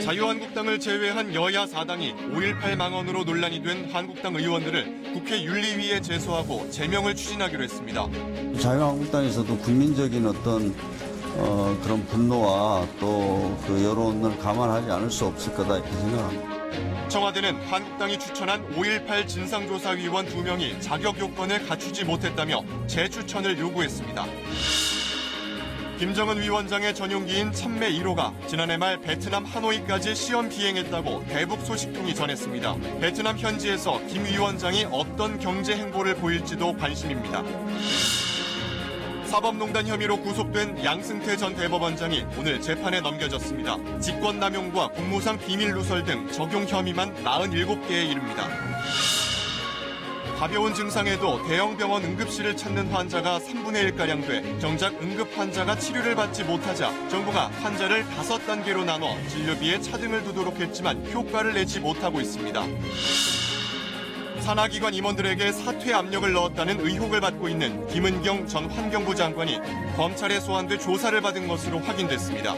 자유한국당을 제외한 여야 4당이 5.18 망언으로 논란이 된 한국당 의원들을 국회 윤리위에 제소하고 제명을 추진하기로 했습니다. 자유한국당에서도 국민적인 어떤 그런 분노와 또 그 여론을 감안하지 않을 수 없을 거다 이렇게 생각합니다. 청와대는 한국당이 추천한 5.18 진상조사위원 2명이 자격 요건을 갖추지 못했다며 재추천을 요구했습니다. 김정은 위원장의 전용기인 참매 1호가 지난해 말 베트남 하노이까지 시험 비행했다고 대북 소식통이 전했습니다. 베트남 현지에서 김 위원장이 어떤 경제 행보를 보일지도 관심입니다. 사법농단 혐의로 구속된 양승태 전 대법원장이 오늘 재판에 넘겨졌습니다. 직권남용과 공무상 비밀누설 등 적용 혐의만 47개에 이릅니다. 가벼운 증상에도 대형 병원 응급실을 찾는 환자가 3분의 1가량 돼 정작 응급 환자가 치료를 받지 못하자 정부가 환자를 5단계로 나눠 진료비에 차등을 두도록 했지만 효과를 내지 못하고 있습니다. 산하기관 임원들에게 사퇴 압력을 넣었다는 의혹을 받고 있는 김은경 전 환경부 장관이 검찰에 소환돼 조사를 받은 것으로 확인됐습니다.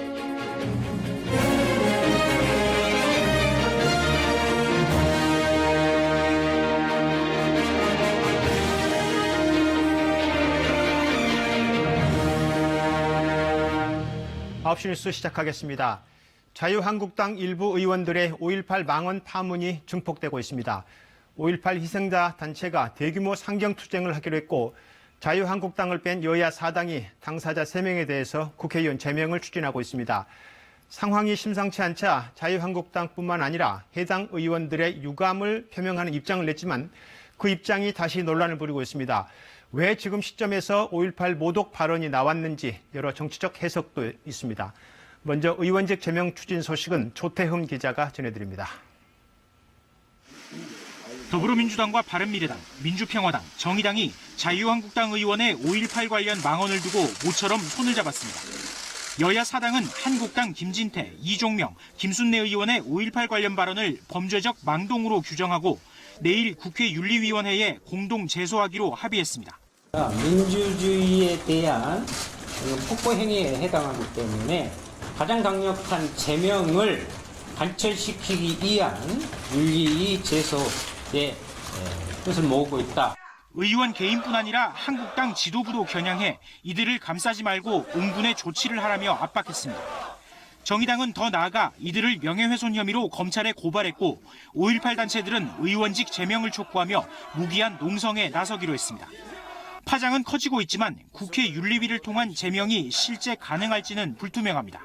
아홉시 뉴스 시작하겠습니다. 자유한국당 일부 의원들의 5.18 망언 파문이 증폭되고 있습니다. 5.18 희생자 단체가 대규모 상경투쟁을 하기로 했고 자유한국당을 뺀 여야 4당이 당사자 3명에 대해서 국회의원 제명을 추진하고 있습니다. 상황이 심상치 않자 자유한국당뿐만 아니라 해당 의원들의 유감을 표명하는 입장을 냈지만 그 입장이 다시 논란을 부리고 있습니다. 왜 지금 시점에서 5.18 모독 발언이 나왔는지 여러 정치적 해석도 있습니다. 먼저 의원직 제명 추진 소식은 조태흠 기자가 전해드립니다. 더불어민주당과 바른미래당, 민주평화당, 정의당이 자유한국당 의원의 5.18 관련 망언을 두고 모처럼 손을 잡았습니다. 여야 4당은 한국당 김진태, 이종명, 김순례 의원의 5.18 관련 발언을 범죄적 망동으로 규정하고 내일 국회 윤리위원회에 공동 제소하기로 합의했습니다. 민주주의에 대한 폭거 행위에 해당하기 때문에 가장 강력한 제명을 관철시키기 위한 윤리위 제소의 뜻을 모으고 있다. 의원 개인뿐 아니라 한국당 지도부도 겨냥해 이들을 감싸지 말고 응분의 조치를 하라며 압박했습니다. 정의당은 더 나아가 이들을 명예훼손 혐의로 검찰에 고발했고 5.18 단체들은 의원직 제명을 촉구하며 무기한 농성에 나서기로 했습니다. 파장은 커지고 있지만 국회 윤리위를 통한 제명이 실제 가능할지는 불투명합니다.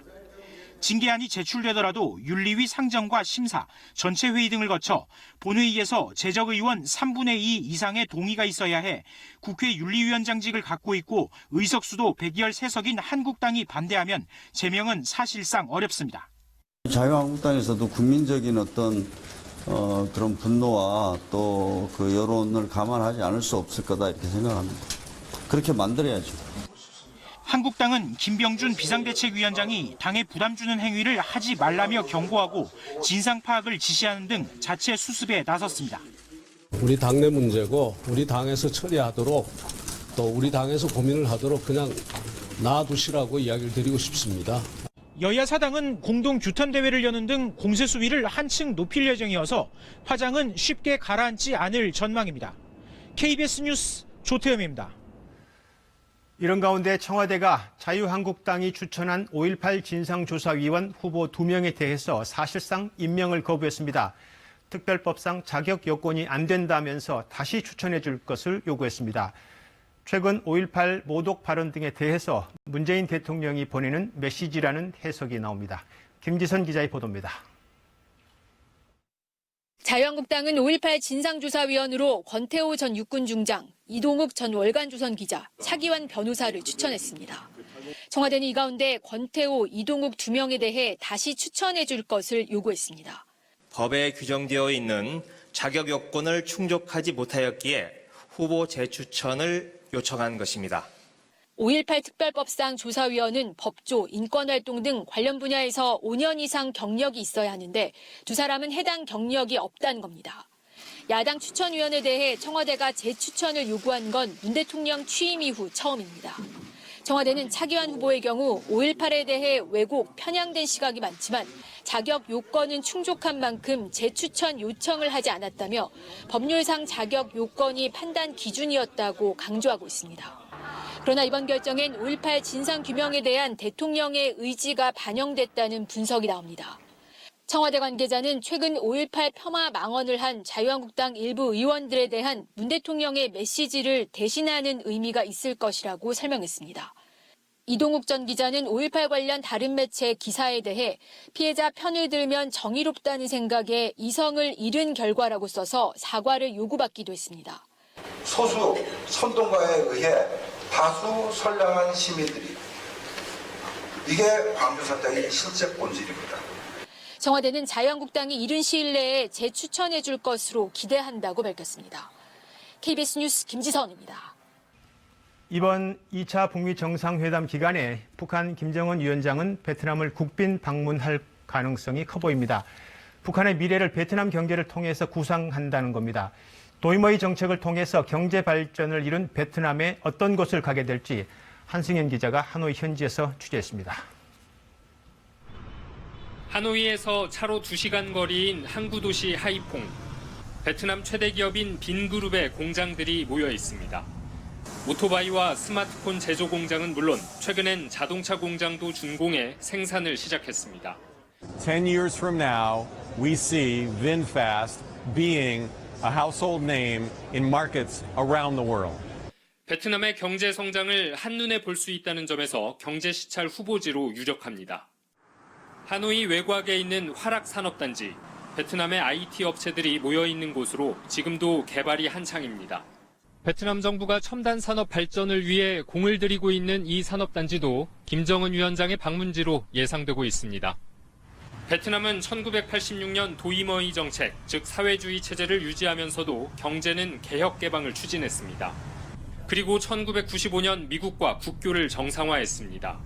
징계안이 제출되더라도 윤리위 상정과 심사, 전체 회의 등을 거쳐 본회의에서 재적의원 3분의 2 이상의 동의가 있어야 해 국회 윤리위원장직을 갖고 있고 의석수도 113석인 한국당이 반대하면 제명은 사실상 어렵습니다. 자유한국당에서도 국민적인 어떤 그런 분노와 또 그 여론을 감안하지 않을 수 없을 거다 이렇게 생각합니다. 그렇게 만들어야죠. 한국당은 김병준 비상대책위원장이 당에 부담 주는 행위를 하지 말라며 경고하고 진상 파악을 지시하는 등 자체 수습에 나섰습니다. 우리 당내 문제고 우리 당에서 처리하도록 또 우리 당에서 고민을 하도록 그냥 놔두시라고 이야기를 드리고 싶습니다. 여야 4당은 공동 규탄 대회를 여는 등 공세 수위를 한층 높일 예정이어서 화장은 쉽게 가라앉지 않을 전망입니다. KBS 뉴스 조태흠입니다. 이런 가운데 청와대가 자유한국당이 추천한 5.18 진상조사위원 후보 2명에 대해서 사실상 임명을 거부했습니다. 특별법상 자격 요건이 안 된다면서 다시 추천해 줄 것을 요구했습니다. 최근 5.18 모독 발언 등에 대해서 문재인 대통령이 보내는 메시지라는 해석이 나옵니다. 김지선 기자의 보도입니다. 자유한국당은 5.18 진상조사위원으로 권태호 전 육군중장, 이동욱 전 월간조선 기자, 차기환 변호사를 추천했습니다. 청와대는 이 가운데 권태호, 이동욱 2명에 대해 다시 추천해 줄 것을 요구했습니다. 법에 규정되어 있는 자격 요건을 충족하지 못하였기에 후보 재추천을 요청한 것입니다. 5.18 특별법상 조사위원은 법조, 인권활동 등 관련 분야에서 5년 이상 경력이 있어야 하는데 두 사람은 해당 경력이 없다는 겁니다. 야당 추천위원에 대해 청와대가 재추천을 요구한 건 문 대통령 취임 이후 처음입니다. 청와대는 차기환 후보의 경우 5.18에 대해 왜곡, 편향된 시각이 많지만 자격 요건은 충족한 만큼 재추천 요청을 하지 않았다며 법률상 자격 요건이 판단 기준이었다고 강조하고 있습니다. 그러나 이번 결정엔 5.18 진상규명에 대한 대통령의 의지가 반영됐다는 분석이 나옵니다. 청와대 관계자는 최근 5.18 폄하 망언을 한 자유한국당 일부 의원들에 대한 문 대통령의 메시지를 대신하는 의미가 있을 것이라고 설명했습니다. 이동욱 전 기자는 5.18 관련 다른 매체 기사에 대해 피해자 편을 들면 정의롭다는 생각에 이성을 잃은 결과라고 써서 사과를 요구받기도 했습니다. 소수 선동가에 의해 다수 선량한 시민들이 이게 광주 사건의 실제 본질입니다. 청와대는 자유한국당이 이른 시일 내에 재추천해 줄 것으로 기대한다고 밝혔습니다. KBS 뉴스 김지선입니다. 이번 2차 북미 정상회담 기간에 북한 김정은 위원장은 베트남을 국빈 방문할 가능성이 커 보입니다. 북한의 미래를 베트남 경제를 통해서 구상한다는 겁니다. 도이머이 정책을 통해서 경제 발전을 이룬 베트남에 어떤 곳을 가게 될지 한승현 기자가 하노이 현지에서 취재했습니다. 하노이에서 차로 2시간 거리인 항구 도시 하이퐁. 베트남 최대 기업인 빈그룹의 공장들이 모여 있습니다. 오토바이와 스마트폰 제조 공장은 물론 최근엔 자동차 공장도 준공해 생산을 시작했습니다. 10 years from now, we see VinFast being a household name in markets around the world. 베트남의 경제 성장을 한눈에 볼 수 있다는 점에서 경제 시찰 후보지로 유력합니다. 하노이 외곽에 있는 화락 산업단지, 베트남의 IT 업체들이 모여 있는 곳으로 지금도 개발이 한창입니다. 베트남 정부가 첨단 산업 발전을 위해 공을 들이고 있는 이 산업단지도 김정은 위원장의 방문지로 예상되고 있습니다. 베트남은 1986년 도이머이 정책, 즉 사회주의 체제를 유지하면서도 경제는 개혁 개방을 추진했습니다. 그리고 1995년 미국과 국교를 정상화했습니다.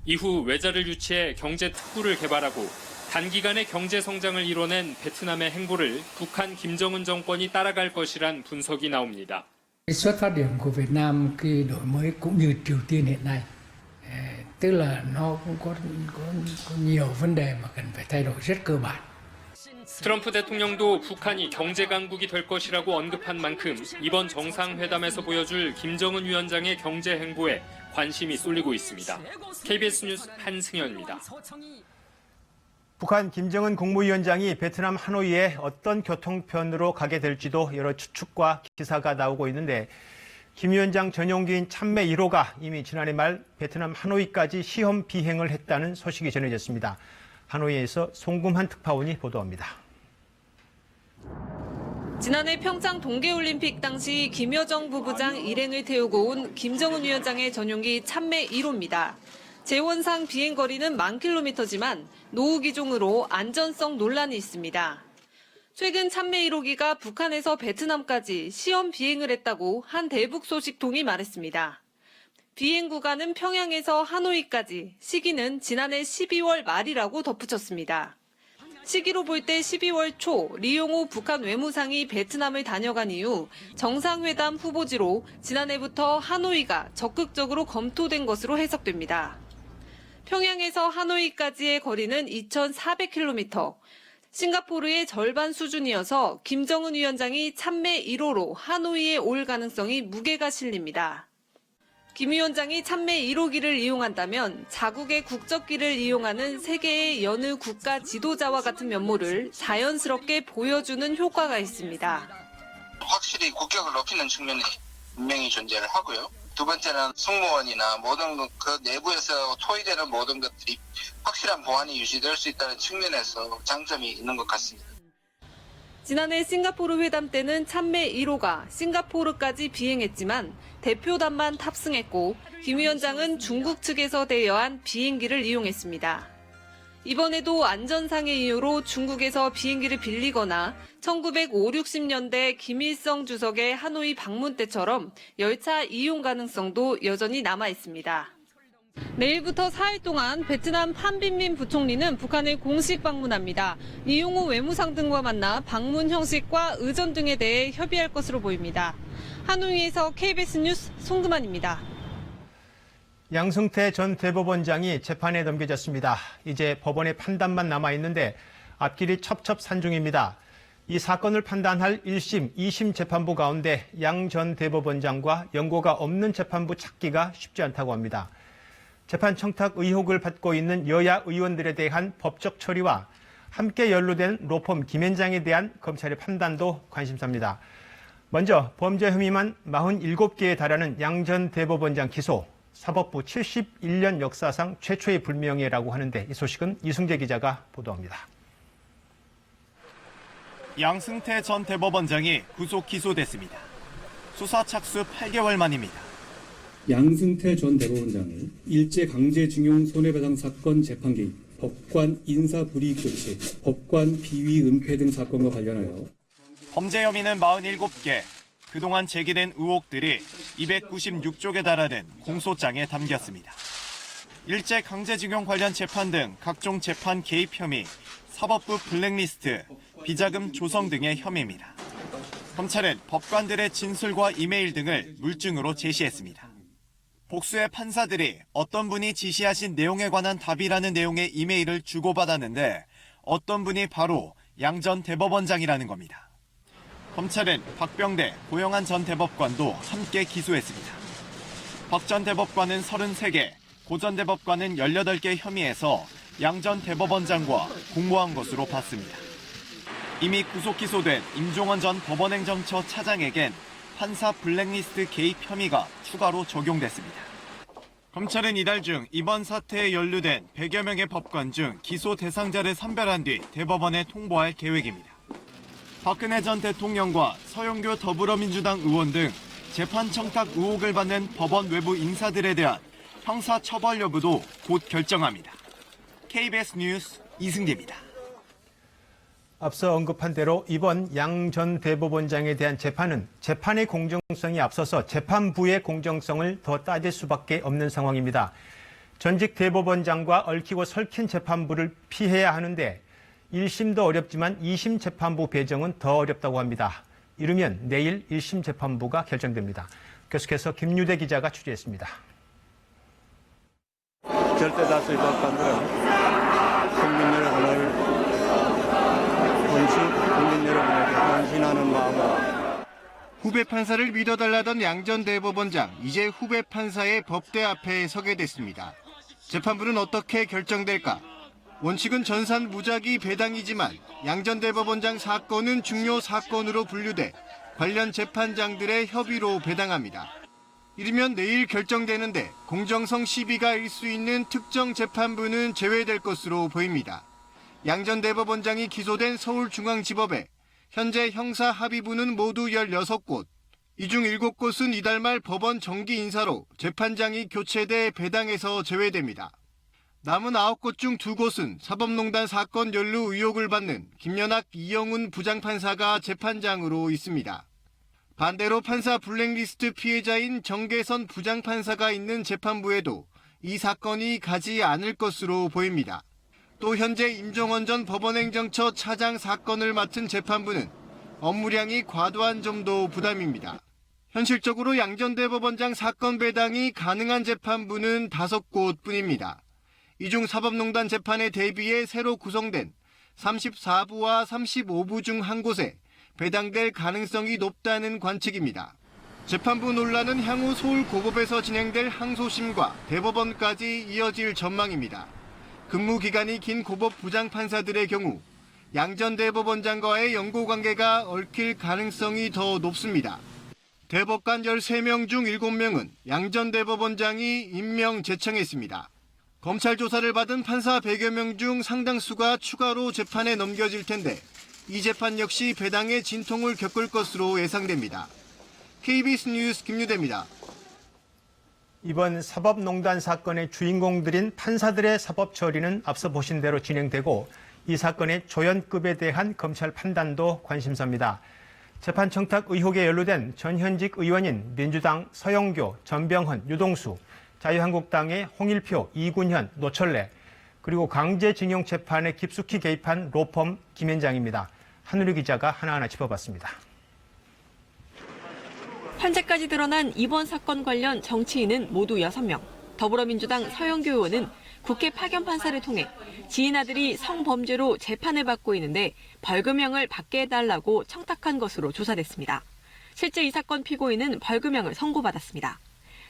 이후 외자를 유치해 경제 특구를 개발하고 단기간에 경제 성장을 이뤄낸 베트남의 행보를 북한 김정은 정권이 따라갈 것이란 분석이 나옵니다. Xuất phát điểm của Việt Nam khi đổi mới cũng như Triều Tiên hiện nay, tức là nó cũng có nhiều vấn đề mà cần phải thay đổi rất cơ bản. 트럼프 대통령도 북한이 경제 강국이 될 것이라고 언급한 만큼 이번 정상회담에서 보여줄 김정은 위원장의 경제 행보에 관심이 쏠리고 있습니다. KBS 뉴스 한승현입니다. 북한 김정은 국무위원장이 베트남 하노이에 어떤 교통편으로 가게 될지도 여러 추측과 기사가 나오고 있는데 김 위원장 전용기인 참매 1호가 이미 지난해 말 베트남 하노이까지 시험 비행을 했다는 소식이 전해졌습니다. 하노이에서 송금한 특파원이 보도합니다. 지난해 평창 동계올림픽 당시 김여정 부부장 일행을 태우고 온 김정은 위원장의 전용기 참매 1호입니다. 재원상 비행거리는 10,000km지만 노후 기종으로 안전성 논란이 있습니다. 최근 참매 1호기가 북한에서 베트남까지 시험 비행을 했다고 한 대북 소식통이 말했습니다. 비행 구간은 평양에서 하노이까지, 시기는 지난해 12월 말이라고 덧붙였습니다. 시기로 볼 때 12월 초 리용호 북한 외무상이 베트남을 다녀간 이후 정상회담 후보지로 지난해부터 하노이가 적극적으로 검토된 것으로 해석됩니다. 평양에서 하노이까지의 거리는 2,400km, 싱가포르의 절반 수준이어서 김정은 위원장이 참매 1호로 하노이에 올 가능성이 무게가 실립니다. 김 위원장이 참매 1호기를 이용한다면 자국의 국적기를 이용하는 세계의 여느 국가 지도자와 같은 면모를 자연스럽게 보여주는 효과가 있습니다. 확실히 국격을 높이는 측면이 분명히 존재를 하고요. 두 번째는 승무원이나 모든 그 내부에서 토의되는 모든 것들이 확실한 보안이 유지될 수 있다는 측면에서 장점이 있는 것 같습니다. 지난해 싱가포르 회담 때는 참매 1호가 싱가포르까지 비행했지만 대표단만 탑승했고 김 위원장은 중국 측에서 대여한 비행기를 이용했습니다. 이번에도 안전상의 이유로 중국에서 비행기를 빌리거나 1950~60년대 김일성 주석의 하노이 방문 때처럼 열차 이용 가능성도 여전히 남아 있습니다. 내일부터 4일 동안 베트남 판빈민 부총리는 북한을 공식 방문합니다. 이용호 외무상 등과 만나 방문 형식과 의전 등에 대해 협의할 것으로 보입니다. 하노이에서 KBS 뉴스 송금환입니다. 양승태 전 대법원장이 재판에 넘겨졌습니다. 이제 법원의 판단만 남아있는데 앞길이 첩첩산중입니다. 이 사건을 판단할 1심, 2심 재판부 가운데 양 전 대법원장과 연고가 없는 재판부 찾기가 쉽지 않다고 합니다. 재판 청탁 의혹을 받고 있는 여야 의원들에 대한 법적 처리와 함께 연루된 로펌 김현장에 대한 검찰의 판단도 관심사입니다. 먼저 범죄 혐의만 47개에 달하는 양 전 대법원장 기소, 사법부 71년 역사상 최초의 불명예라고 하는데 이 소식은 이승재 기자가 보도합니다. 양승태 전 대법원장이 구속 기소됐습니다. 수사 착수 8개월 만입니다. 양승태 전 대법원장을 일제강제징용 손해배상 사건 재판 개입, 법관 인사불이익 조치, 법관 비위 은폐 등 사건과 관련하여 범죄 혐의는 47개, 그동안 제기된 의혹들이 296쪽에 달하는 공소장에 담겼습니다. 일제강제징용 관련 재판 등 각종 재판 개입 혐의, 사법부 블랙리스트, 비자금 조성 등의 혐의입니다. 검찰은 법관들의 진술과 이메일 등을 물증으로 제시했습니다. 복수의 판사들이 어떤 분이 지시하신 내용에 관한 답이라는 내용의 이메일을 주고받았는데 어떤 분이 바로 양 전 대법원장이라는 겁니다. 검찰은 박병대, 고영한 전 대법관도 함께 기소했습니다. 박 전 대법관은 33개, 고 전 대법관은 18개 혐의에서 양 전 대법원장과 공모한 것으로 봤습니다. 이미 구속 기소된 임종원 전 법원행정처 차장에겐 판사 블랙리스트 개입 혐의가 추가로 적용됐습니다. 검찰은 이달 중 이번 사태에 연루된 100여 명의 법관 중 기소 대상자를 선별한 뒤 대법원에 통보할 계획입니다. 박근혜 전 대통령과 서영교 더불어민주당 의원 등 재판 청탁 의혹을 받는 법원 외부 인사들에 대한 형사 처벌 여부도 곧 결정합니다. KBS 뉴스 이승재입니다. 앞서 언급한 대로 이번 양 전 대법원장에 대한 재판은 재판의 공정성이 앞서서 재판부의 공정성을 더 따질 수밖에 없는 상황입니다. 전직 대법원장과 얽히고 설킨 재판부를 피해야 하는데 1심도 어렵지만 2심 재판부 배정은 더 어렵다고 합니다. 이르면 내일 1심 재판부가 결정됩니다. 계속해서 김유대 기자가 취재했습니다. 절대 다수의 법관들은 국민 여러분에게 헌신하는 마음으로 후배 판사를 믿어달라던 양 전 대법원장, 이제 후배 판사의 법대 앞에 서게 됐습니다. 재판부는 어떻게 결정될까? 원칙은 전산 무작위 배당이지만 양 전 대법원장 사건은 중요 사건으로 분류돼 관련 재판장들의 협의로 배당합니다. 이르면 내일 결정되는데 공정성 시비가 일 수 있는 특정 재판부는 제외될 것으로 보입니다. 양 전 대법원장이 기소된 서울중앙지법에 현재 형사 합의부는 모두 16곳, 이 중 7곳은 이달 말 법원 정기 인사로 재판장이 교체돼 배당에서 제외됩니다. 남은 9곳 중 2곳은 사법농단 사건 연루 의혹을 받는 김연학, 이영훈 부장판사가 재판장으로 있습니다. 반대로 판사 블랙리스트 피해자인 정계선 부장판사가 있는 재판부에도 이 사건이 가지 않을 것으로 보입니다. 또 현재 임종원 전 법원행정처 차장 사건을 맡은 재판부는 업무량이 과도한 점도 부담입니다. 현실적으로 양 전 대법원장 사건 배당이 가능한 재판부는 5곳 뿐입니다. 이 중 사법농단 재판에 대비해 새로 구성된 34부와 35부 중 한 곳에 배당될 가능성이 높다는 관측입니다. 재판부 논란은 향후 서울고법에서 진행될 항소심과 대법원까지 이어질 전망입니다. 근무 기간이 긴 고법 부장판사들의 경우 양 전 대법원장과의 연고관계가 얽힐 가능성이 더 높습니다. 대법관 13명 중 7명은 양 전 대법원장이 임명 제청했습니다. 검찰 조사를 받은 판사 100여 명 중 상당수가 추가로 재판에 넘겨질 텐데 이 재판 역시 배당의 진통을 겪을 것으로 예상됩니다. KBS 뉴스 김유대입니다. 이번 사법농단 사건의 주인공들인 판사들의 사법 처리는 앞서 보신 대로 진행되고 이 사건의 조연급에 대한 검찰 판단도 관심사입니다. 재판 청탁 의혹에 연루된 전현직 의원인 민주당 서영교, 전병헌, 유동수, 자유한국당의 홍일표, 이군현, 노철래, 그리고 강제징용 재판에 깊숙이 개입한 로펌 김현장입니다. 한우리 기자가 하나하나 짚어봤습니다. 현재까지 드러난 이번 사건 관련 정치인은 모두 6명. 더불어민주당 서영교 의원은 국회 파견 판사를 통해 지인 아들이 성범죄로 재판을 받고 있는데 벌금형을 받게 해달라고 청탁한 것으로 조사됐습니다. 실제 이 사건 피고인은 벌금형을 선고받았습니다.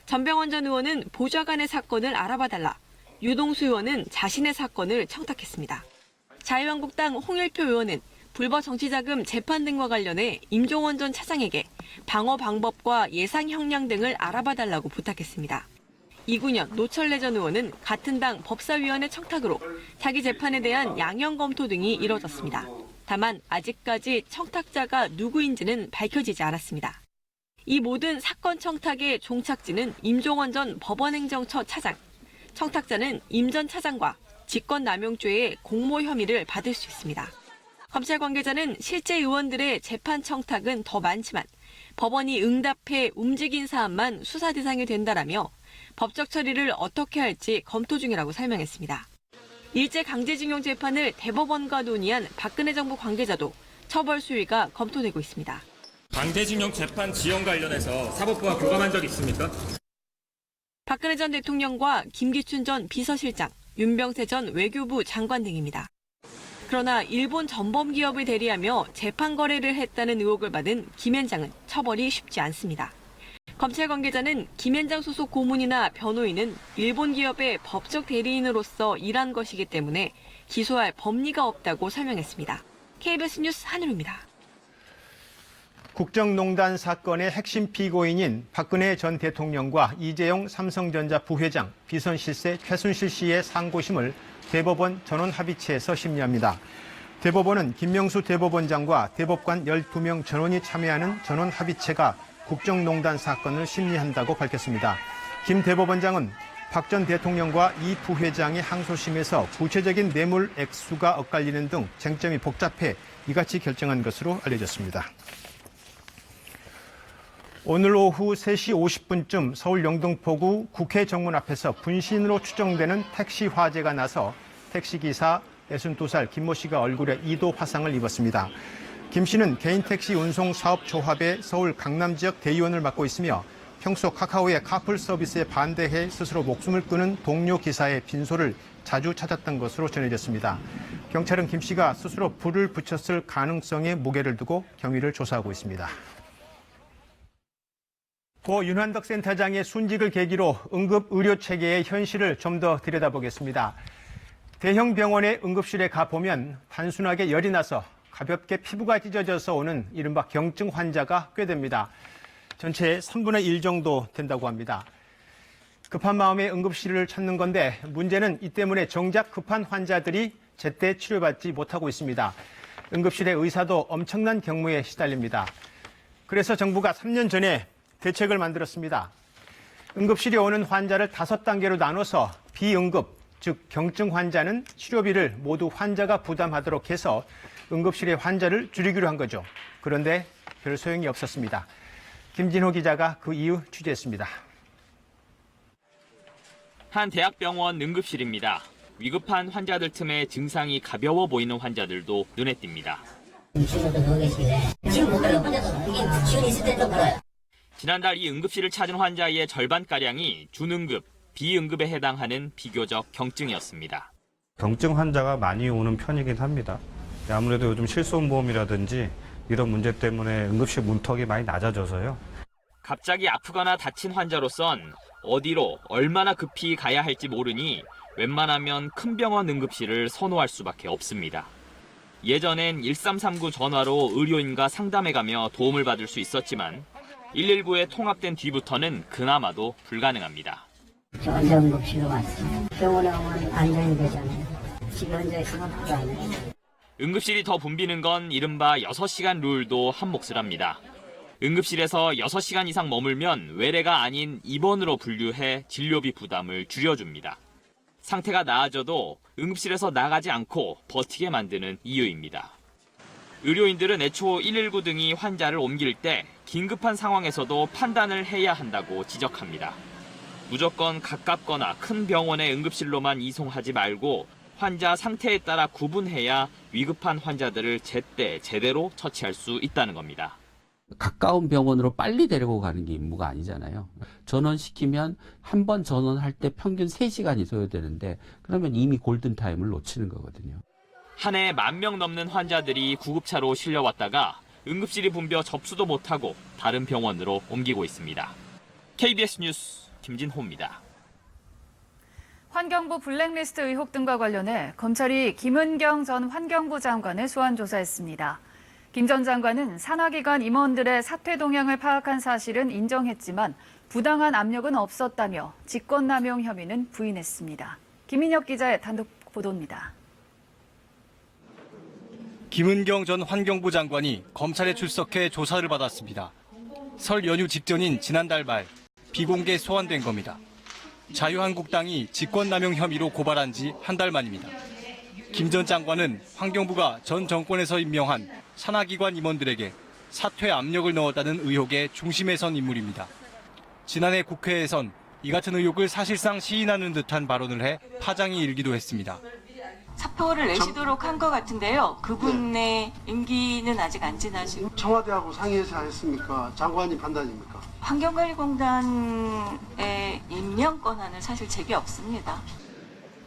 전병헌 전 의원은 보좌관의 사건을 알아봐달라. 유동수 의원은 자신의 사건을 청탁했습니다. 자유한국당 홍일표 의원은 불법 정치자금 재판 등과 관련해 임종원 전 차장에게 방어 방법과 예상 형량 등을 알아봐달라고 부탁했습니다. 이군현, 노철래 전 의원은 같은 당 법사위원회 청탁으로 자기 재판에 대한 양형 검토 등이 이뤄졌습니다. 다만 아직까지 청탁자가 누구인지는 밝혀지지 않았습니다. 이 모든 사건 청탁의 종착지는 임종원 전 법원행정처 차장. 청탁자는 임 전 차장과 직권남용죄의 공모 혐의를 받을 수 있습니다. 검찰 관계자는 실제 의원들의 재판 청탁은 더 많지만 법원이 응답해 움직인 사안만 수사 대상이 된다라며 법적 처리를 어떻게 할지 검토 중이라고 설명했습니다. 일제 강제징용 재판을 대법원과 논의한 박근혜 정부 관계자도 처벌 수위가 검토되고 있습니다. 강제징용 재판 지연 관련해서 사법부와 교감한 적 있습니까? 박근혜 전 대통령과 김기춘 전 비서실장, 윤병세 전 외교부 장관 등입니다. 그러나 일본 전범 기업을 대리하며 재판 거래를 했다는 의혹을 받은 김앤장은 처벌이 쉽지 않습니다. 검찰 관계자는 김앤장 소속 고문이나 변호인은 일본 기업의 법적 대리인으로서 일한 것이기 때문에 기소할 법리가 없다고 설명했습니다. KBS 뉴스 한유루입니다. 국정농단 사건의 핵심 피고인인 박근혜 전 대통령과 이재용 삼성전자 부회장, 비선 실세 최순실 씨의 상고심을 대법원 전원합의체에서 심리합니다. 대법원은 김명수 대법원장과 대법관 12명 전원이 참여하는 전원합의체가 국정농단 사건을 심리한다고 밝혔습니다. 김 대법원장은 박 전 대통령과 이 부회장의 항소심에서 구체적인 뇌물 액수가 엇갈리는 등 쟁점이 복잡해 이같이 결정한 것으로 알려졌습니다. 오늘 오후 3시 50분쯤 서울 영등포구 국회 정문 앞에서 분신으로 추정되는 택시 화재가 나서 택시기사 62살 김모 씨가 얼굴에 2도 화상을 입었습니다. 김 씨는 개인 택시 운송 사업 조합의 서울 강남 지역 대의원을 맡고 있으며 평소 카카오의 카풀 서비스에 반대해 스스로 목숨을 끊은 동료 기사의 빈소를 자주 찾았던 것으로 전해졌습니다. 경찰은 김 씨가 스스로 불을 붙였을 가능성에 무게를 두고 경위를 조사하고 있습니다. 고 윤환덕 센터장의 순직을 계기로 응급의료체계의 현실을 좀 더 들여다보겠습니다. 대형 병원의 응급실에 가보면 단순하게 열이 나서 가볍게 피부가 찢어져서 오는 이른바 경증 환자가 꽤 됩니다. 전체의 3분의 1 정도 된다고 합니다. 급한 마음에 응급실을 찾는 건데 문제는 이 때문에 정작 급한 환자들이 제때 치료받지 못하고 있습니다. 응급실의 의사도 엄청난 경무에 시달립니다. 그래서 정부가 3년 전에 대책을 만들었습니다. 응급실에 오는 환자를 5단계로 나눠서 비응급, 즉 경증 환자는 치료비를 모두 환자가 부담하도록 해서 응급실의 환자를 줄이기로 한 거죠. 그런데 별 소용이 없었습니다. 김진호 기자가 그 이유 취재했습니다. 한 대학병원 응급실입니다. 위급한 환자들 틈에 증상이 가벼워 보이는 환자들도 눈에 띕니다. 지난달 이 응급실을 찾은 환자의 절반가량이 준응급, 비응급에 해당하는 비교적 경증이었습니다. 경증 환자가 많이 오는 편이긴 합니다. 아무래도 요즘 실손보험이라든지 이런 문제 때문에 응급실 문턱이 많이 낮아져서요. 갑자기 아프거나 다친 환자로선 어디로 얼마나 급히 가야 할지 모르니 웬만하면 큰 병원 응급실을 선호할 수밖에 없습니다. 예전엔 1339 전화로 의료인과 상담해가며 도움을 받을 수 있었지만 119에 통합된 뒤부터는 그나마도 불가능합니다. 저 혼자 응급실로 왔어요. 병원에 오면 안전이 되잖아요. 집에 혼자 있으면 불안해요. 응급실이 더 붐비는 건 이른바 6시간 룰도 한 몫을 합니다. 응급실에서 6시간 이상 머물면 외래가 아닌 입원으로 분류해 진료비 부담을 줄여줍니다. 상태가 나아져도 응급실에서 나가지 않고 버티게 만드는 이유입니다. 의료인들은 애초 119 등이 환자를 옮길 때 긴급한 상황에서도 판단을 해야 한다고 지적합니다. 무조건 가깝거나 큰 병원의 응급실로만 이송하지 말고 환자 상태에 따라 구분해야 위급한 환자들을 제때 제대로 처치할 수 있다는 겁니다. 가까운 병원으로 빨리 데리고 가는 게 임무가 아니잖아요. 전원시키면 한 번 전원할 때 평균 3시간이 소요되는데 그러면 이미 골든타임을 놓치는 거거든요. 한 해 10,000명 넘는 환자들이 구급차로 실려왔다가 응급실이 붐벼 접수도 못하고 다른 병원으로 옮기고 있습니다. KBS 뉴스 김진호입니다. 환경부 블랙리스트 의혹 등과 관련해 검찰이 김은경 전 환경부 장관을 소환 조사했습니다. 김 전 장관은 산하기관 임원들의 사퇴 동향을 파악한 사실은 인정했지만 부당한 압력은 없었다며 직권남용 혐의는 부인했습니다. 김인혁 기자의 단독 보도입니다. 김은경 전 환경부 장관이 검찰에 출석해 조사를 받았습니다. 설 연휴 직전인 지난달 말 비공개 소환된 겁니다. 자유한국당이 직권남용 혐의로 고발한 지 한 달 만입니다. 김 전 장관은 환경부가 전 정권에서 임명한 산하기관 임원들에게 사퇴 압력을 넣었다는 의혹의 중심에 선 인물입니다. 지난해 국회에선 이 같은 의혹을 사실상 시인하는 듯한 발언을 해 파장이 일기도 했습니다. 사표를 내시도록 한 것 같은데요. 그분의 임기는 아직 안 지나시고. 청와대하고 상의해서 하셨습니까? 장관님 판단입니까? 환경관리공단의 임명 권한은 사실 제게 없습니다.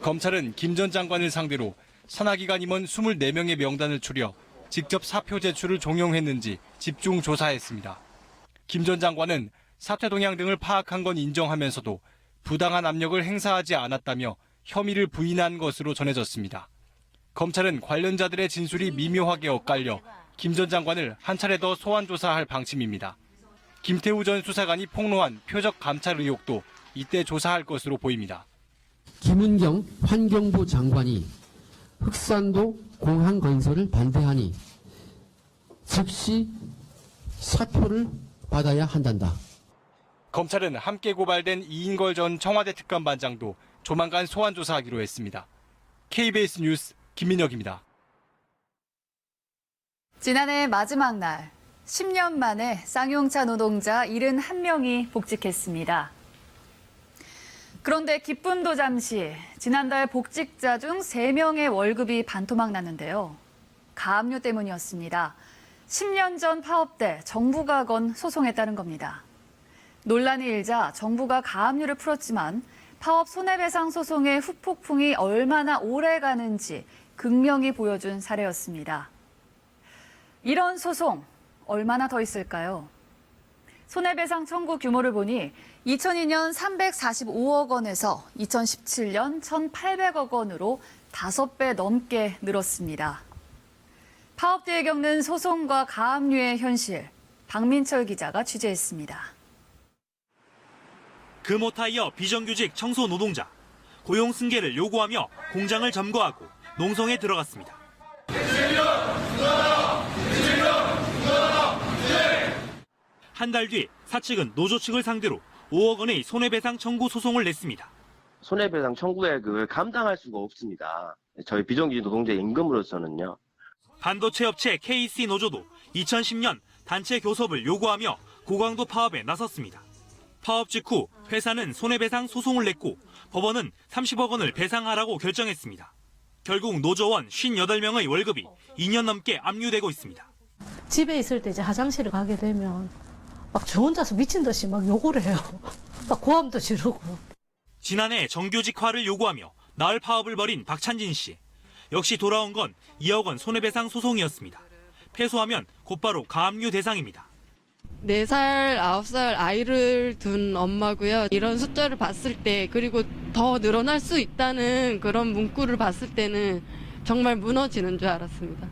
검찰은 김 전 장관을 상대로 산하기관 임원 24명의 명단을 추려 직접 사표 제출을 종용했는지 집중 조사했습니다. 김 전 장관은 사퇴 동향 등을 파악한 건 인정하면서도 부당한 압력을 행사하지 않았다며 혐의를 부인한 것으로 전해졌습니다. 검찰은 관련자들의 진술이 미묘하게 엇갈려 김 전 장관을 한 차례 더 소환 조사할 방침입니다. 김태우 전 수사관이 폭로한 표적 감찰 의혹도 이때 조사할 것으로 보입니다. 김은경 환경부 장관이 흑산도 공항 건설을 반대하니 즉시 사표를 받아야 한단다. 검찰은 함께 고발된 이인걸 전 청와대 특감반장도 조만간 소환 조사하기로 했습니다. KBS 뉴스 김민혁입니다. 지난해 마지막 날 10년 만에 쌍용차 노동자 71명이 복직했습니다. 그런데 기쁨도 잠시 지난달 복직자 중 3명의 월급이 반토막 났는데요. 가압류 때문이었습니다. 10년 전 파업때 정부가 건 소송에 따른 겁니다. 논란이 일자 정부가 가압류를 풀었지만 파업 손해배상 소송의 후폭풍이 얼마나 오래 가는지 극명히 보여준 사례였습니다. 이런 소송 얼마나 더 있을까요? 손해배상 청구 규모를 보니 2002년 345억 원에서 2017년 1,800억 원으로 5배 넘게 늘었습니다. 파업 뒤에 겪는 소송과 가압류의 현실, 박민철 기자가 취재했습니다. 금호타이어 비정규직 청소 노동자, 고용 승계를 요구하며 공장을 점거하고 농성에 들어갔습니다. 한 달 뒤 사측은 노조 측을 상대로 5억 원의 손해배상 청구 소송을 냈습니다. 손해배상 청구액을 감당할 수가 없습니다. 저희 비정규직 노동자 임금으로서는요. 반도체 업체 KC 노조도 2010년 단체 교섭을 요구하며 고강도 파업에 나섰습니다. 파업 직후 회사는 손해배상 소송을 냈고 법원은 30억 원을 배상하라고 결정했습니다. 결국 노조원 58명의 월급이 2년 넘게 압류되고 있습니다. 집에 있을 때 이제 화장실을 가게 되면 막 저 혼자서 미친 듯이 막 욕을 해요. 막 고함도 지르고. 지난해 정규직화를 요구하며 나흘 파업을 벌인 박찬진 씨. 역시 돌아온 건 2억 원 손해배상 소송이었습니다. 패소하면 곧바로 가압류 대상입니다. 4살, 9살 아이를 둔 엄마고요. 이런 숫자를 봤을 때 그리고 더 늘어날 수 있다는 그런 문구를 봤을 때는 정말 무너지는 줄 알았습니다.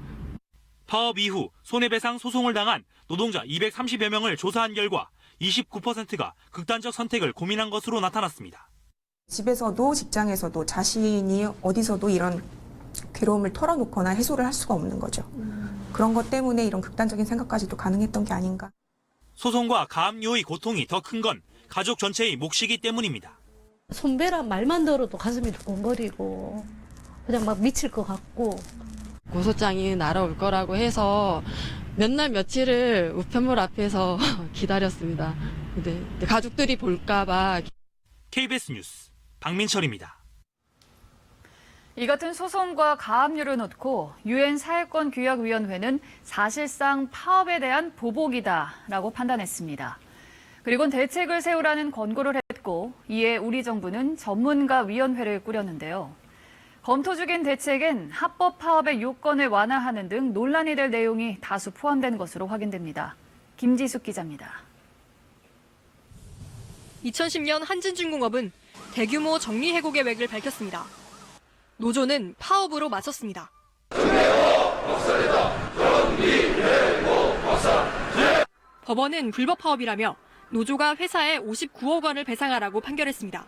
파업 이후 손해배상 소송을 당한 노동자 230여 명을 조사한 결과 29%가 극단적 선택을 고민한 것으로 나타났습니다. 집에서도 직장에서도 자신이 어디서도 이런 괴로움을 털어놓거나 해소를 할 수가 없는 거죠. 그런 것 때문에 이런 극단적인 생각까지도 가능했던 게 아닌가. 소송과 가압류의 고통이 더 큰 건 가족 전체의 몫이기 때문입니다. 손배란 말만 들어도 가슴이 두근거리고 그냥 막 미칠 것 같고. 고소장이 날아올 거라고 해서 몇 날 며칠을 우편물 앞에서 기다렸습니다. 근데 가족들이 볼까 봐. KBS 뉴스 박민철입니다. 이 같은 소송과 가압류를 놓고 유엔 사회권규약위원회는 사실상 파업에 대한 보복이다라고 판단했습니다. 그리고 대책을 세우라는 권고를 했고 이에 우리 정부는 전문가위원회를 꾸렸는데요. 검토 중인 대책엔 합법 파업의 요건을 완화하는 등 논란이 될 내용이 다수 포함된 것으로 확인됩니다. 김지숙 기자입니다. 2010년 한진중공업은 대규모 정리해고 계획을 밝혔습니다. 노조는 파업으로 맞섰습니다. 법원은 불법 파업이라며 노조가 회사에 59억 원을 배상하라고 판결했습니다.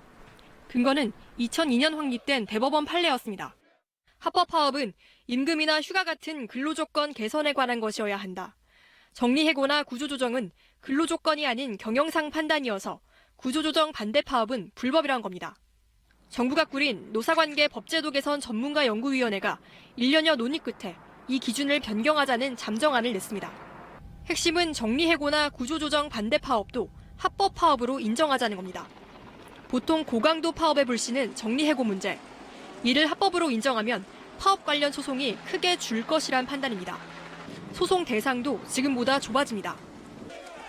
근거는 2002년 확립된 대법원 판례였습니다. 합법 파업은 임금이나 휴가 같은 근로조건 개선에 관한 것이어야 한다. 정리해고나 구조조정은 근로조건이 아닌 경영상 판단이어서 구조조정 반대 파업은 불법이란 겁니다. 정부가 꾸린 노사관계 법제도 개선 전문가 연구위원회가 1년여 논의 끝에 이 기준을 변경하자는 잠정안을 냈습니다. 핵심은 정리해고나 구조조정 반대 파업도 합법 파업으로 인정하자는 겁니다. 보통 고강도 파업의 불씨는 정리해고 문제. 이를 합법으로 인정하면 파업 관련 소송이 크게 줄 것이란 판단입니다. 소송 대상도 지금보다 좁아집니다.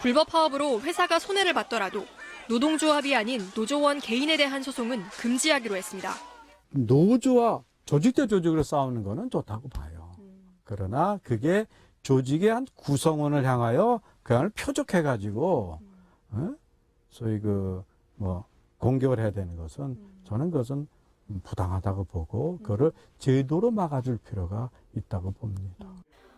불법 파업으로 회사가 손해를 봤더라도 노동조합이 아닌 노조원 개인에 대한 소송은 금지하기로 했습니다. 노조와 조직 대 조직으로 싸우는 거는 좋다고 봐요. 그러나 그게 조직의 한 구성원을 향하여 그걸 표적해가지고 소위 공격을 해야 되는 것은 저는 그것은 부당하다고 보고 그거를 제도로 막아줄 필요가 있다고 봅니다.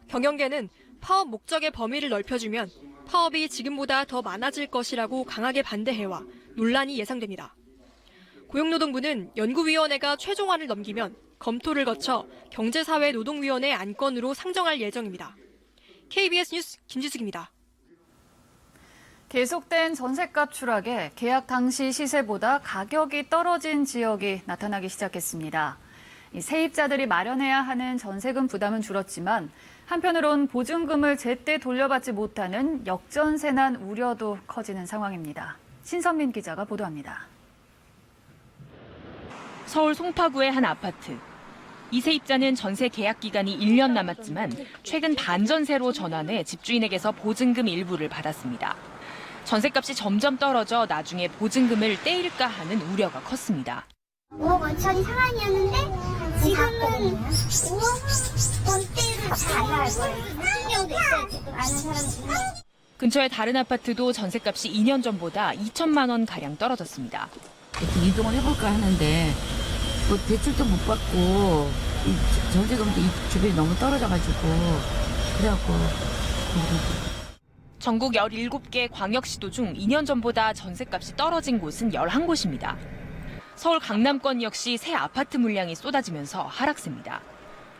경영계는 파업 목적의 범위를 넓혀주면 파업이 지금보다 더 많아질 것이라고 강하게 반대해와 논란이 예상됩니다. 고용노동부는 연구위원회가 최종안을 넘기면 검토를 거쳐 경제사회노동위원회 안건으로 상정할 예정입니다. KBS 뉴스 김지숙입니다. 계속된 전셋값 추락에 계약 당시 시세보다 가격이 떨어진 지역이 나타나기 시작했습니다. 세입자들이 마련해야 하는 전세금 부담은 줄었지만 한편으론 보증금을 제때 돌려받지 못하는 역전세난 우려도 커지는 상황입니다. 신선민 기자가 보도합니다. 서울 송파구의 한 아파트. 이 세입자는 전세 계약 기간이 1년 남았지만 최근 반전세로 전환해 집주인에게서 보증금 일부를 받았습니다. 전세값이 점점 떨어져 나중에 보증금을 떼일까 하는 우려가 컸습니다. 5억 원짜리 상황이었는데 지금은 5억 원대를 받아야 할 거예요. 그런 경우도 있어요. 지금 아는 사람들은. 근처의 다른 아파트도 전세값이 2년 전보다 2천만 원 가량 떨어졌습니다. 이동을 해볼까 하는데 뭐 대출도 못 받고 전세금도 이 주변이 너무 떨어져가지고 그래갖고. 전국 17개 광역시도 중 2년 전보다 전세값이 떨어진 곳은 11곳입니다. 서울 강남권 역시 새 아파트 물량이 쏟아지면서 하락세입니다.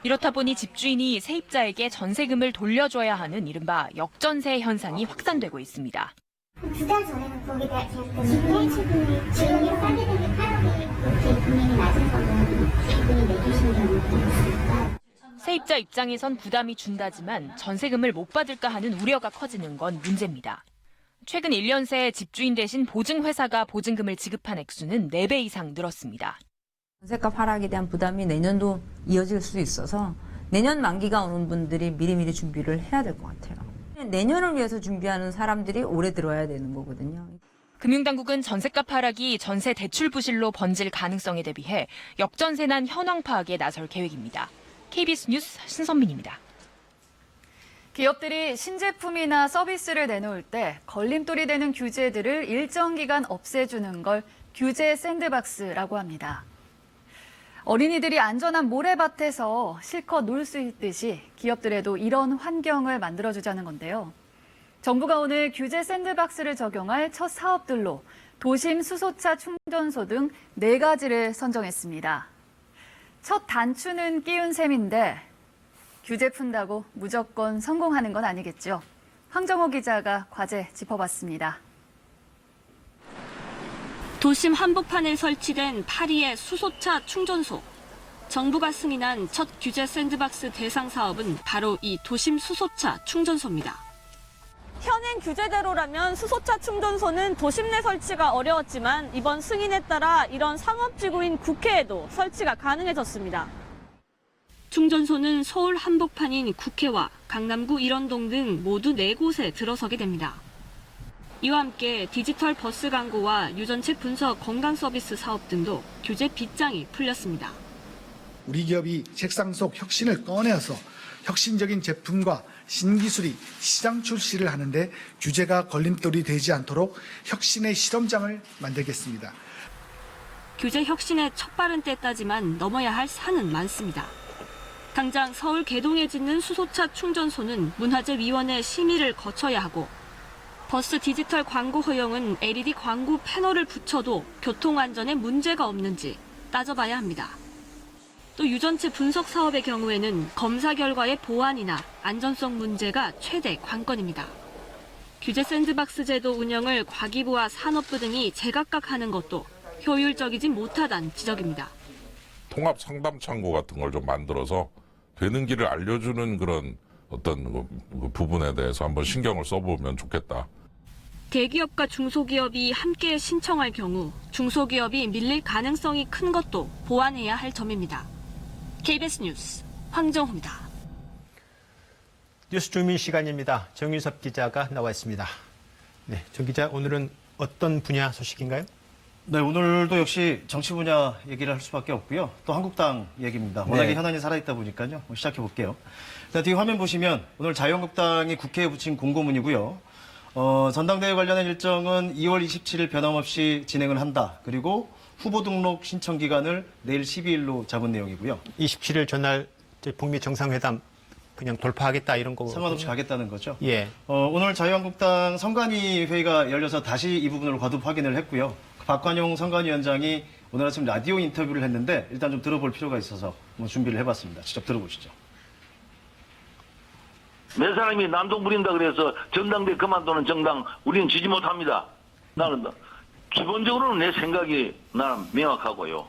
이렇다 보니 집주인이 세입자에게 전세금을 돌려줘야 하는 이른바 역전세 현상이 확산되고 있습니다. 2달 전에는 거기에 대한 최근에 지금이 싸게 되는 8억이 금액이 낮은 거는 이분이 내주시는 경우도 있습니다. 세입자 입장에선 부담이 준다지만 전세금을 못 받을까 하는 우려가 커지는 건 문제입니다. 최근 1년 새 집주인 대신 보증회사가 보증금을 지급한 액수는 4배 이상 늘었습니다. 전세값 하락에 대한 부담이 내년도 이어질 수 있어서 내년 만기가 오는 분들이 미리미리 준비를 해야 될 것 같아요. 내년을 위해서 준비하는 사람들이 올해 들어야 되는 거거든요. 금융당국은 전세값 하락이 전세 대출 부실로 번질 가능성에 대비해 역전세난 현황 파악에 나설 계획입니다. KBS 뉴스 신선민입니다. 기업들이 신제품이나 서비스를 내놓을 때 걸림돌이 되는 규제들을 일정 기간 없애주는 걸 규제 샌드박스라고 합니다. 어린이들이 안전한 모래밭에서 실컷 놀 수 있듯이 기업들에도 이런 환경을 만들어주자는 건데요. 정부가 오늘 규제 샌드박스를 적용할 첫 사업들로 도심 수소차 충전소 등 4가지를 선정했습니다. 첫 단추는 끼운 셈인데 규제 푼다고 무조건 성공하는 건 아니겠죠. 황정호 기자가 과제 짚어봤습니다. 도심 한복판에 설치된 파리의 수소차 충전소. 정부가 승인한 첫 규제 샌드박스 대상 사업은 바로 이 도심 수소차 충전소입니다. 현행 규제대로라면 수소차 충전소는 도심 내 설치가 어려웠지만 이번 승인에 따라 이런 상업지구인 국회에도 설치가 가능해졌습니다. 충전소는 서울 한복판인 국회와 강남구 일원동 등 모두 4곳에 들어서게 됩니다. 이와 함께 디지털 버스 광고와 유전체 분석 건강 서비스 사업 등도 규제 빗장이 풀렸습니다. 우리 기업이 책상 속 혁신을 꺼내어서 혁신적인 제품과 신기술이 시장 출시를 하는데 규제가 걸림돌이 되지 않도록 혁신의 실험장을 만들겠습니다. 규제 혁신의 첫 발은 뗐다지만 넘어야 할 산은 많습니다. 당장 서울 개동에 짓는 수소차 충전소는 문화재위원회 심의를 거쳐야 하고 버스 디지털 광고 허용은 LED 광고 패널을 붙여도 교통안전에 문제가 없는지 따져봐야 합니다. 또 유전체 분석 사업의 경우에는 검사 결과의 보안이나 안전성 문제가 최대 관건입니다. 규제 샌드박스 제도 운영을 과기부와 산업부 등이 제각각 하는 것도 효율적이지 못하다는 지적입니다. 통합 상담 창구 같은 걸 좀 만들어서 되는 길을 알려주는 그런 어떤 그 부분에 대해서 한번 신경을 써보면 좋겠다. 대기업과 중소기업이 함께 신청할 경우 중소기업이 밀릴 가능성이 큰 것도 보완해야 할 점입니다. KBS 뉴스 황정호입니다. 뉴스 주민 시간입니다. 정윤섭 기자가 나와 있습니다. 네, 정 기자, 오늘은 어떤 분야 소식인가요? 네, 오늘도 역시 정치 분야 얘기를 할 수밖에 없고요. 또 한국당 얘기입니다. 워낙에 네. 현안이 살아있다 보니까요. 시작해 볼게요. 뒤에 화면 보시면 오늘 자유한국당이 국회에 붙인 공고문이고요. 전당대회 관련한 일정은 2월 27일 변함없이 진행을 한다. 그리고 후보 등록 신청 기간을 내일 12일로 잡은 내용이고요. 27일 전날 북미 정상회담 그냥 돌파하겠다 이런 거 상관없이 가겠다는 거죠. 예. 오늘 자유한국당 선관위 회의가 열려서 다시 이 부분을 거듭 확인을 했고요. 박관용 선관위원장이 오늘 아침 라디오 인터뷰를 했는데 일단 좀 들어볼 필요가 있어서 준비를 해봤습니다. 직접 들어보시죠. 몇 사람이 난동 부린다 그래서 전당대 그만두는 정당 우리는 지지 못합니다. 나는 기본적으로는 내 생각이 나는 명확하고요.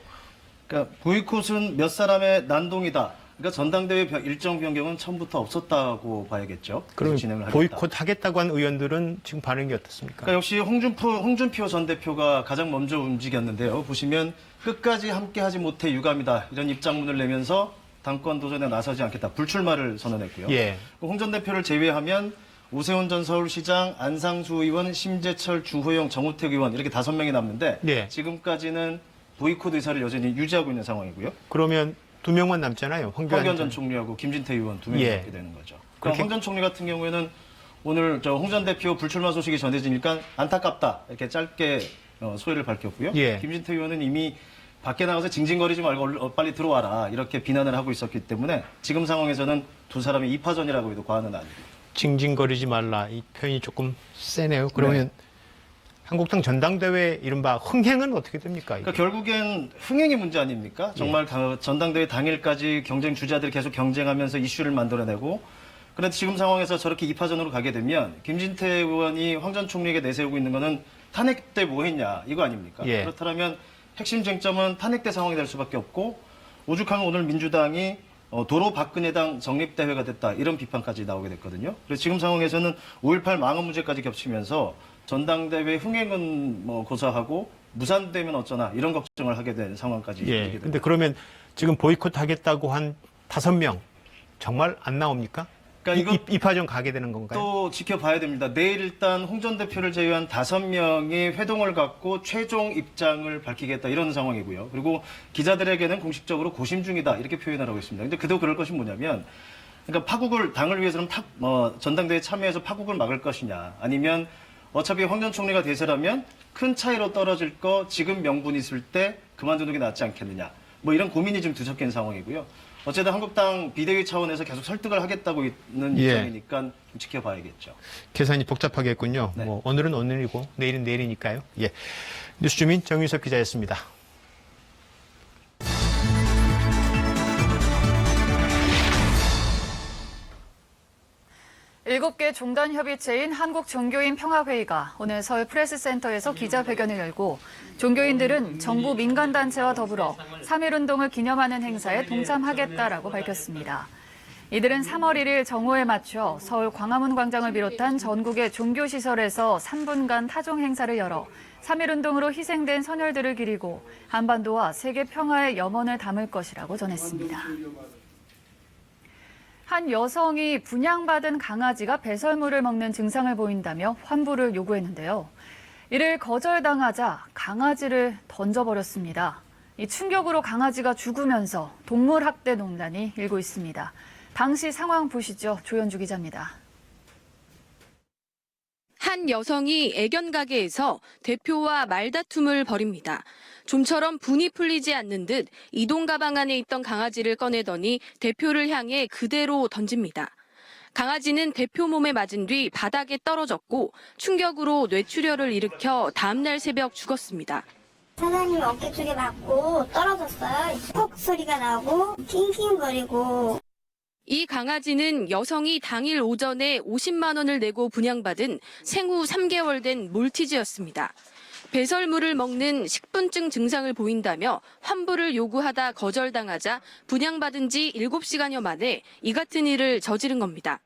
그러니까 보이콧은 몇 사람의 난동이다. 그러니까 전당대회 일정 변경은 처음부터 없었다고 봐야겠죠. 그럼 진행을 보이콧 하겠다고 한 의원들은 지금 반응이 어떻습니까? 그러니까 역시 홍준표 전 대표가 가장 먼저 움직였는데요. 보시면 끝까지 함께하지 못해 유감이다. 이런 입장문을 내면서 당권 도전에 나서지 않겠다. 불출마를 선언했고요. 예. 홍 전 대표를 제외하면 오세훈 전 서울시장, 안상수 의원, 심재철, 주호영, 정우택 의원 이렇게 5명이 남는데 예. 지금까지는 보이콧 의사를 여전히 유지하고 있는 상황이고요. 그러면 2명만 남잖아요. 황교안 전 총리하고 김진태 의원 2명이 예. 남게 되는 거죠. 그럼 황 전 총리 같은 경우에는 오늘 홍 전 대표 불출마 소식이 전해지니까 안타깝다 이렇게 짧게 소회를 밝혔고요. 예. 김진태 의원은 이미 밖에 나가서 징징거리지 말고 빨리 들어와라 이렇게 비난을 하고 있었기 때문에 지금 상황에서는 두 사람이 2파전이라고 해도 과언은 아닙니다. 징징거리지 말라 이 표현이 조금 세네요. 그러면 한국당 전당대회 이른바 흥행은 어떻게 됩니까? 그러니까 결국엔 흥행의 문제 아닙니까? 정말 전당대회 당일까지 경쟁 주자들이 계속 경쟁하면서 이슈를 만들어내고 그런데 지금 상황에서 저렇게 2파전으로 가게 되면 김진태 의원이 황 전 총리에게 내세우고 있는 거는 탄핵 때 뭐 했냐 이거 아닙니까? 예. 그렇다면 핵심 쟁점은 탄핵 때 상황이 될 수밖에 없고 오죽하면 오늘 민주당이 도로 박근혜당 정립대회가 됐다 이런 비판까지 나오게 됐거든요. 그래서 지금 상황에서는 5.18 망언 문제까지 겹치면서 전당대회 흥행은 고사하고 무산되면 어쩌나 이런 걱정을 하게 된 상황까지. 예. 근데 그러면 지금 보이콧 하겠다고 한 5명 정말 안 나옵니까? 그러니까 이거 2파전 가게 되는 건가요? 또 지켜봐야 됩니다. 내일 일단 홍 전 대표를 제외한 5명이 회동을 갖고 최종 입장을 밝히겠다 이런 상황이고요. 그리고 기자들에게는 공식적으로 고심 중이다 이렇게 표현을 하고 있습니다. 근데 그도 그럴 것이 뭐냐면 그러니까 파국을 당을 위해서는 전당대회에 참여해서 파국을 막을 것이냐 아니면 어차피 황 전 총리가 대세라면 큰 차이로 떨어질 거 지금 명분이 있을 때 그만두는 게 낫지 않겠느냐. 이런 고민이 좀 뒤섞인 상황이고요. 어쨌든 한국당 비대위 차원에서 계속 설득을 하겠다고 있는 입장이니까 좀 지켜봐야겠죠. 계산이 복잡하겠군요. 네. 오늘은 오늘이고 내일은 내일이니까요. 예. 뉴스 주민 정윤석 기자였습니다. 일곱 개 종단 협의체인 한국종교인 평화회의가 오늘 서울 프레스센터에서 기자회견을 열고 종교인들은 정부 민간단체와 더불어 3.1운동을 기념하는 행사에 동참하겠다라고 밝혔습니다. 이들은 3월 1일 정오에 맞춰 서울 광화문 광장을 비롯한 전국의 종교시설에서 3분간 타종 행사를 열어 3.1운동으로 희생된 선열들을 기리고 한반도와 세계 평화의 염원을 담을 것이라고 전했습니다. 한 여성이 분양받은 강아지가 배설물을 먹는 증상을 보인다며 환불을 요구했는데요. 이를 거절당하자 강아지를 던져버렸습니다. 이 충격으로 강아지가 죽으면서 동물학대 논란이 일고 있습니다. 당시 상황 보시죠. 조현주 기자입니다. 한 여성이 애견 가게에서 대표와 말다툼을 벌입니다. 좀처럼 분이 풀리지 않는 듯 이동 가방 안에 있던 강아지를 꺼내더니 대표를 향해 그대로 던집니다. 강아지는 대표 몸에 맞은 뒤 바닥에 떨어졌고 충격으로 뇌출혈을 일으켜 다음날 새벽 죽었습니다. 사장님 어깨 쪽에 맞고 떨어졌어요. 폭 소리가 나고 낑낑거리고. 이 강아지는 여성이 당일 오전에 50만 원을 내고 분양받은 생후 3개월 된 몰티즈였습니다. 배설물을 먹는 식분증 증상을 보인다며 환불을 요구하다 거절당하자 분양받은 지 7시간여 만에 이 같은 일을 저지른 겁니다.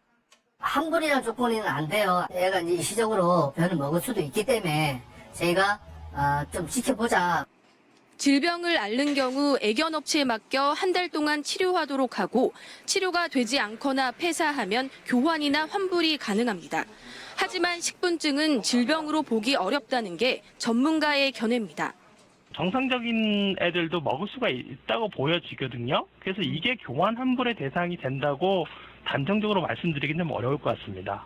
환불이라는 조건은 안 돼요. 얘가 이제 일시적으로 변을 먹을 수도 있기 때문에 저희가 좀 지켜보자. 질병을 앓는 경우 애견업체에 맡겨 한 달 동안 치료하도록 하고 치료가 되지 않거나 폐사하면 교환이나 환불이 가능합니다. 하지만 식분증은 질병으로 보기 어렵다는 게 전문가의 견해입니다. 정상적인 애들도 먹을 수가 있다고 보여지거든요. 그래서 이게 교환 환불의 대상이 된다고 단정적으로 말씀드리기는 좀 어려울 것 같습니다.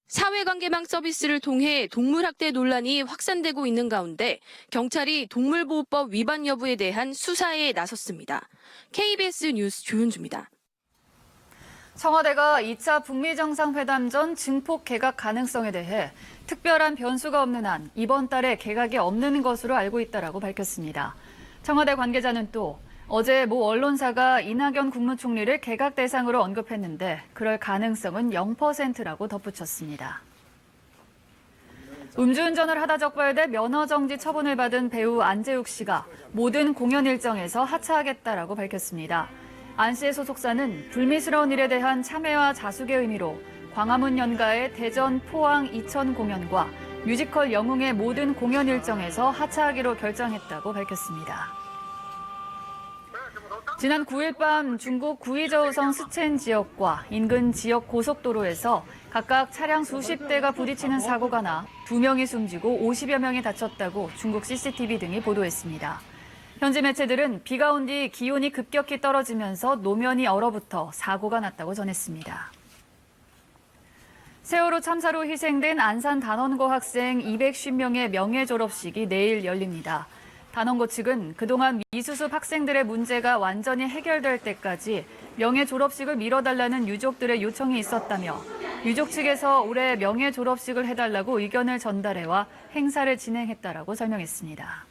사회관계망 서비스를 통해 동물학대 논란이 확산되고 있는 가운데 경찰이 동물보호법 위반 여부에 대한 수사에 나섰습니다. KBS 뉴스 조윤주입니다. 청와대가 2차 북미 정상회담 전 증폭 개각 가능성에 대해 특별한 변수가 없는 한 이번 달에 개각이 없는 것으로 알고 있다라고 밝혔습니다. 청와대 관계자는 또 어제 모 언론사가 이낙연 국무총리를 개각 대상으로 언급했는데 그럴 가능성은 0%라고 덧붙였습니다. 음주운전을 하다 적발돼 면허정지 처분을 받은 배우 안재욱 씨가 모든 공연 일정에서 하차하겠다라고 밝혔습니다. 안 씨의 소속사는 불미스러운 일에 대한 참회와 자숙의 의미로 광화문 연가의 대전, 포항, 이천 공연과 뮤지컬 영웅의 모든 공연 일정에서 하차하기로 결정했다고 밝혔습니다. 지난 9일 밤 중국 구이저우성 스촨 지역과 인근 지역 고속도로에서 각각 차량 수십 대가 부딪히는 사고가 나 2명이 숨지고 50여 명이 다쳤다고 중국 CCTV 등이 보도했습니다. 현지 매체들은 비가 온 뒤 기온이 급격히 떨어지면서 노면이 얼어붙어 사고가 났다고 전했습니다. 세월호 참사로 희생된 안산 단원고 학생 250명의 명예 졸업식이 내일 열립니다. 단원고 측은 그동안 미수습 학생들의 문제가 완전히 해결될 때까지 명예 졸업식을 미뤄달라는 유족들의 요청이 있었다며 유족 측에서 올해 명예 졸업식을 해달라고 의견을 전달해와 행사를 진행했다라고 설명했습니다.